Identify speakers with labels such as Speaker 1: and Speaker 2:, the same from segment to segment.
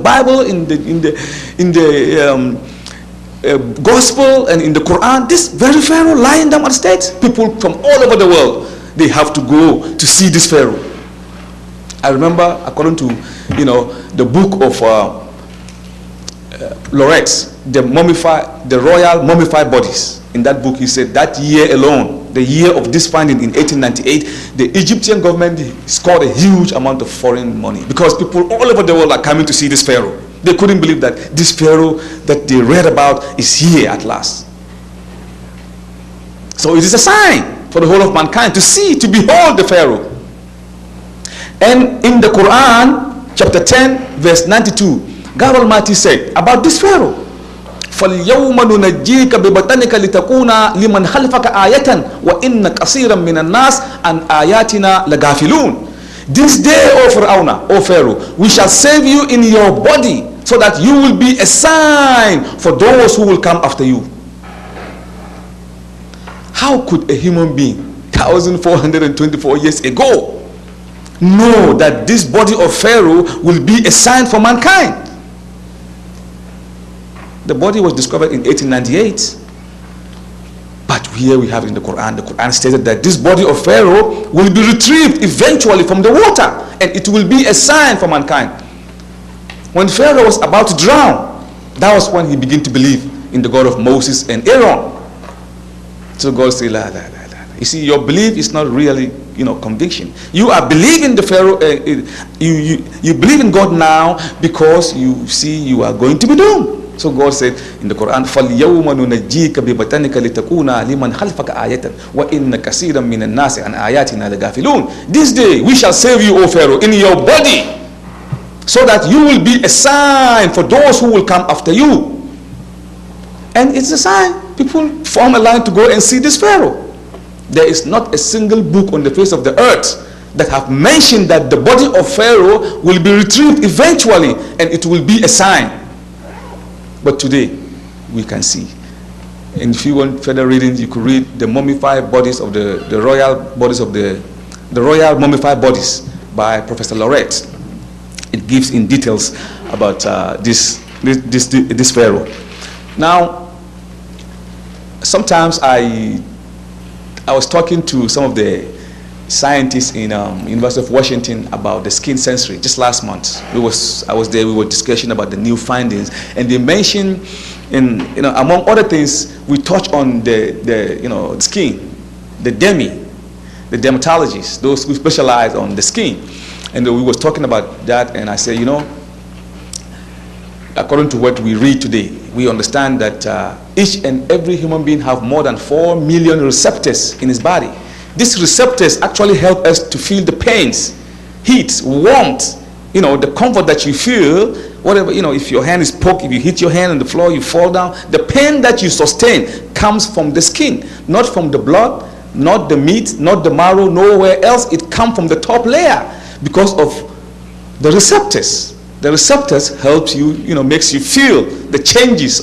Speaker 1: Bible, in the Gospel, and in the Quran, this very Pharaoh lying down on the stage. People from all over the world, they have to go to see this Pharaoh. I remember, according to the book of Loretz, the royal mummified bodies. In that book, he said that year alone, the year of this finding in 1898, the Egyptian government scored a huge amount of foreign money because people all over the world are coming to see this Pharaoh. They couldn't believe that this Pharaoh that they read about is here at last. So it is a sign for the whole of mankind to see, to behold the Pharaoh. And in the Quran, chapter 10, verse 92, God Almighty said about this Pharaoh, فَالْيَوْمَ نُنَجِّيكَ بِبَطَنِكَ لِتَكُونَ لِمَنْ خَلْفَكَ آيَةً وَإِنَّ كَثِيرًا مِنَ النَّاسِ عَنْ آيَاتِنَا لَغَافِلُونَ. This day, O Pharaoh, we shall save you in your body, so that you will be a sign for those who will come after you. How could a human being 1424 years ago know that this body of Pharaoh will be a sign for mankind? The body was discovered in 1898. But here we have it in the Quran. The Quran stated that this body of Pharaoh will be retrieved eventually from the water, and it will be a sign for mankind. When Pharaoh was about to drown, that was when he began to believe in the God of Moses and Aaron. So God said, la, la, la, la. You see, your belief is not really, conviction. You are believing the Pharaoh. You believe in God now because you see you are going to be doomed. So God said in the Quran, فَالْيَوْمَ نُنَجِّيكَ بِبَطَنِكَ لِتَكُونَ لِمَنْ خَلْفَكَ آيَةً وَإِنَّ كَثِيرًا مِنَ النَّاسِ عَنْ آيَاتِنَا لَغَافِلُونَ. This day we shall save you, O Pharaoh, in your body, so that you will be a sign for those who will come after you. And it's a sign. People form a line to go and see this Pharaoh. There is not a single book on the face of the earth that have mentioned that the body of Pharaoh will be retrieved eventually, and it will be a sign. But today, we can see. And if you want further readings, you could read the mummified bodies of the royal bodies of the royal mummified bodies by Professor Loret. It gives in details about this Pharaoh. Now, sometimes I was talking to some of the scientists in University of Washington about the skin sensory just last month. I was there. We were discussing about the new findings, and they mentioned, among other things, we touched on the skin, the dermatologists, those who specialize on the skin, and we was talking about that. And I said, according to what we read today, we understand that each and every human being have more than 4 million receptors in his body. These receptors actually help us to feel the pains, heat, warmth, the comfort that you feel, whatever, if your hand is poked, if you hit your hand on the floor, you fall down. The pain that you sustain comes from the skin, not from the blood, not the meat, not the marrow, nowhere else. It comes from the top layer because of the receptors. The receptors helps you, makes you feel the changes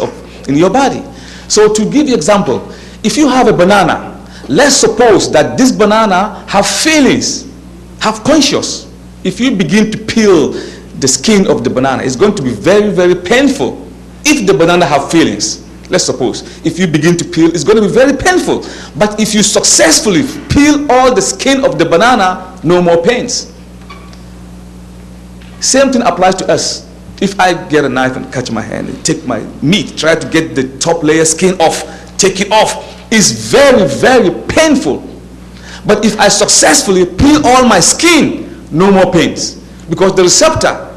Speaker 1: in your body. So to give you example, if you have a banana, let's suppose that this banana have feelings, have conscious. If you begin to peel the skin of the banana, it's going to be very, very painful. If the banana have feelings, let's suppose, if you begin to peel, it's going to be very painful. But if you successfully peel all the skin of the banana, no more pains. Same thing applies to us. If I get a knife and cut my hand and take my meat, try to get the top layer skin off, take it off, it's very, very painful. But if I successfully peel all my skin, no more pains, because the receptor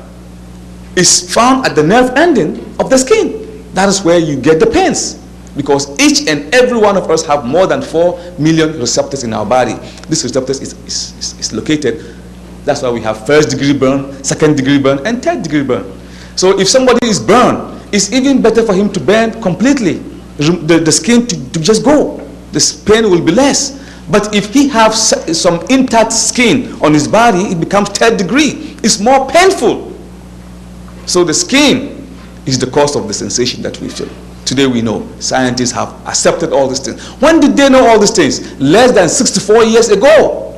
Speaker 1: is found at the nerve ending of the skin. That is where you get the pains, because each and every one of us have more than 4 million receptors in our body. This receptors is located. That's why we have 1st degree burn, 2nd degree burn, and 3rd degree burn. So if somebody is burned, it's even better for him to burn completely, the skin to just go. This pain will be less. But if he has some intact skin on his body, it becomes 3rd degree. It's more painful. So the skin is the cause of the sensation that we feel. Today we know. Scientists have accepted all these things. When did they know all these things? Less than 64 years ago.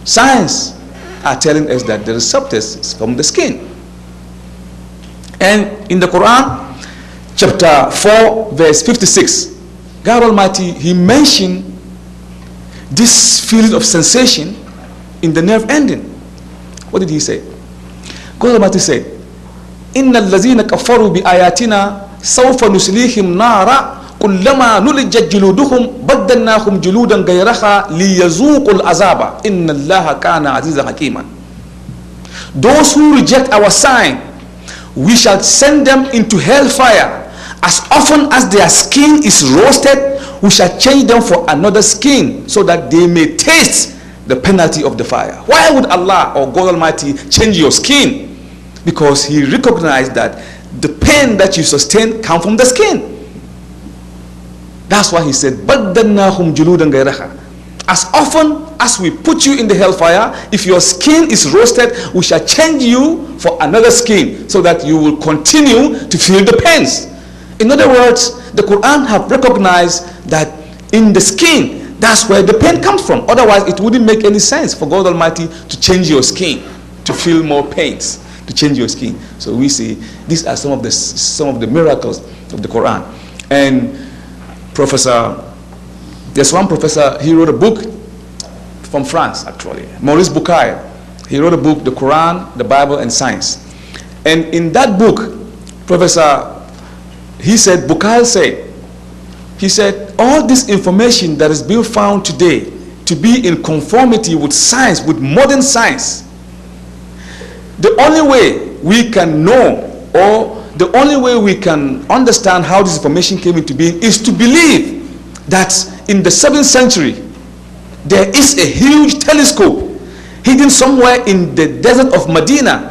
Speaker 1: Science are telling us that the receptors is from the skin. And in the Quran, chapter 4, verse 56, God Almighty, He mentioned this feeling of sensation in the nerve ending. What did He say? God Almighty said, إِنَّ الَّذِينَ كَفَرُوا بِآيَاتِنَا سَوْفَ نُسْلِيهِمْ نَارًا كُلَّمَا نُضِجَتْ جُلُودُهُمْ بَدَّلْنَاهُمْ جُلُودًا غَيْرَهَا لِيَذُوقُوا الْعَذَابَ إِنَّ اللَّهَ كَانَ عَزِيزًا حَكِيمًا. Those who reject our sign, we shall send them into hellfire. As often as their skin is roasted, we shall change them for another skin, so that they may taste the penalty of the fire. Why would Allah or God Almighty change your skin? Because He recognized that the pain that you sustain comes from the skin. That's why He said, بَدَّلْنَاهُمْ جُلُودًا غَيْرَهَا. As often as we put you in the hellfire, if your skin is roasted, we shall change you for another skin, so that you will continue to feel the pains. In other words, the Quran have recognized that in the skin, that's where the pain comes from. Otherwise, it wouldn't make any sense for God Almighty to change your skin, to feel more pains, to change your skin. So we see these are some of the miracles of the Quran. And there's one professor, he wrote a book from France, actually, Maurice Bucaille. He wrote a book, The Quran, the Bible, and Science. And in that book, Bucaille said, all this information that is being found today to be in conformity with science, with modern science, the only way we can know, or the only way we can understand how this information came into being, is to believe that in the 7th century, there is a huge telescope hidden somewhere in the desert of Medina,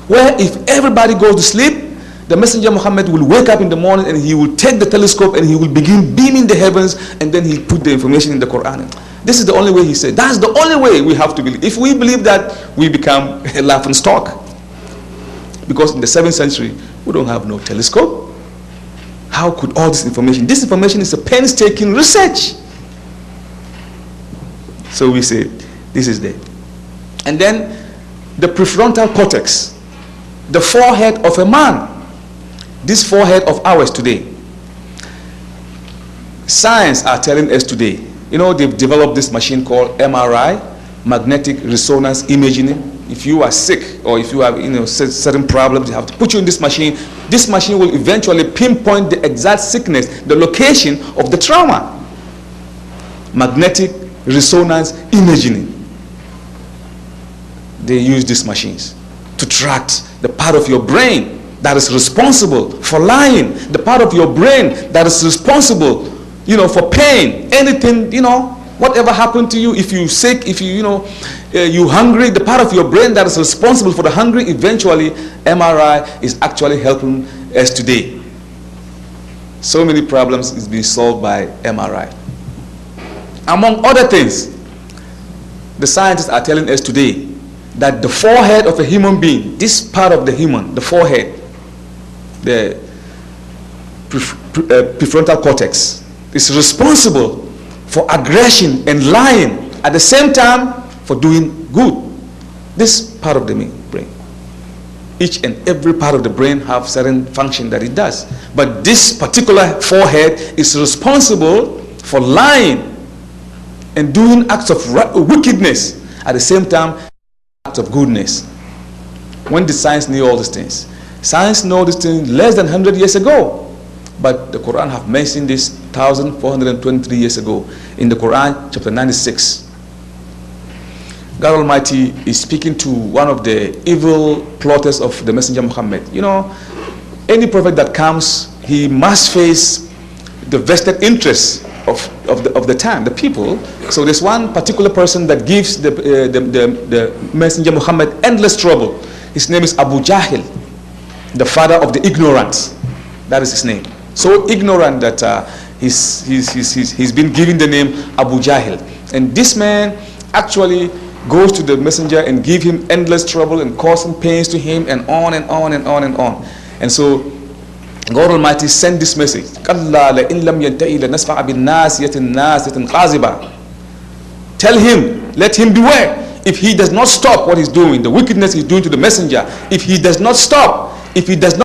Speaker 1: where if everybody goes to sleep, the Messenger Muhammad will wake up in the morning and he will take the telescope and he will begin beaming the heavens, and then he put the information in the Quran. This is the only way, he said. That's the only way we have to believe. If we believe that, we become a laughing stock. Because in the 7th century, we don't have no telescope. How could all this information? This information is a painstaking research. So we say, this is there. And then the prefrontal cortex, the forehead of a man. This forehead of ours today. Science are telling us today, you know, they've developed this machine called MRI, magnetic resonance imaging. If you are sick or if you have, certain problems, you have to put you in this machine. This machine will eventually pinpoint the exact sickness, the location of the trauma. Magnetic resonance imaging. They use these machines to track the part of your brain that is responsible for lying, the part of your brain that is responsible, for pain, anything, whatever happened to you, if you're sick, if you're hungry, the part of your brain that is responsible for the hungry, eventually MRI is actually helping us today. So many problems is being solved by MRI. Among other things, the scientists are telling us today that the forehead of a human being, this part of the human, the forehead, the prefrontal cortex, is responsible for aggression and lying, at the same time for doing good. This part of the brain, each and every part of the brain have certain function that it does, but this particular forehead is responsible for lying and doing acts of wickedness, at the same time acts of goodness. When did science know all these things? Science know these things less than 100 years ago, but the Quran have mentioned this 1423 years ago in the Quran chapter 96. God Almighty is speaking to one of the evil plotters of the Messenger Muhammad. Any prophet that comes, he must face the vested interests of the time, the people. So there's one particular person that gives the Messenger Muhammad endless trouble. His name is Abu Jahil, the father of the ignorant. That is his name. So ignorant that he's been given the name Abu Jahil. And this man actually goes to the messenger and give him endless trouble and causing pains to him, and on and on and on and on. And so God Almighty sent this message. Tell him, let him beware. If he does not stop what he's doing, the wickedness he's doing to the messenger, if he does not stop, if he does not